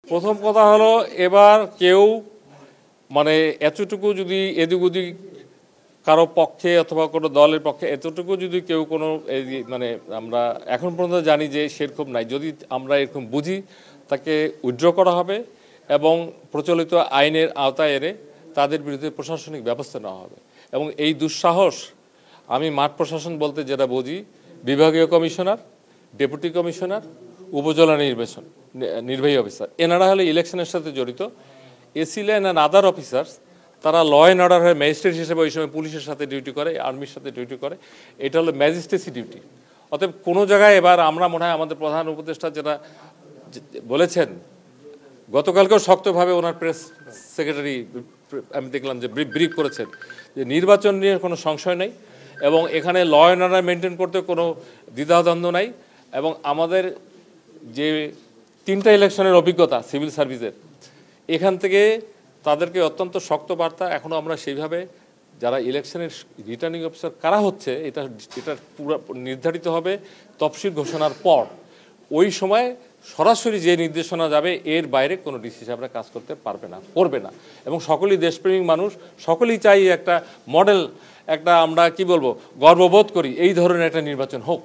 প্রথম কথা হলো এবার কেউ মানে এতটুকু যদি এদিক ওদিক কারো পক্ষে অথবা কোনো দলের পক্ষে এতটুকু যদি কেউ কোনো মানে আমরা এখন পর্যন্ত জানি যে সেরকম নাই, যদি আমরা এরকম বুঝি তাকে উইথড্র করা হবে এবং প্রচলিত আইনের আওতায় এনে তাদের বিরুদ্ধে প্রশাসনিক ব্যবস্থা নেওয়া হবে। এবং এই দুঃসাহস আমি মাঠ প্রশাসন বলতে যেটা বুঝি বিভাগীয় কমিশনার, ডেপুটি কমিশনার, উপজেলা নির্বাহী অফিসার, এনারা হলে ইলেকশনের সাথে জড়িত। AC line and other officers তারা ল অ্যান্ড অর্ডার হয়ে ম্যাজিস্ট্রেট হিসেবে ওই সময় পুলিশের সাথে ডিউটি করে, আর্মির সাথে ডিউটি করে। এটা হলো ম্যাজিস্ট্রেসি ডিউটি। অতএব কোনো জায়গায় এবার আমরা মনে হয় আমাদের প্রধান উপদেষ্টা যেটা বলেছেন, গতকালকেও শক্তভাবে ওনার প্রেস সেক্রেটারি আমি দেখলাম যে ব্রিফ করেছেন যে নির্বাচন নিয়ে কোনো সংশয় নেই এবং এখানে ল অ্যান্ড অর্ডার মেনটেন করতে কোনো দ্বিধাদ্বন্দ্ব নাই। এবং আমাদের যে 3টা ইলেকশনের অভিজ্ঞতা সিভিল সার্ভিসের, এখান থেকে তাদেরকে অত্যন্ত শক্ত বার্তা এখনও আমরা সেইভাবে যারা ইলেকশনের রিটার্নিং অফিসার কারা হচ্ছে এটা পুরো নির্ধারিত হবে তফসিল ঘোষণার পর। ওই সময় সরাসরি যে নির্দেশনা যাবে এর বাইরে কোনো ডিসি সাহেবরা কাজ করতে পারবে না, করবে না। এবং সকলেই দেশপ্রেমিক মানুষ, সকলেই চাই একটা মডেল, একটা আমরা কি বলবো গর্ববোধ করি এই ধরনের একটা নির্বাচন হোক।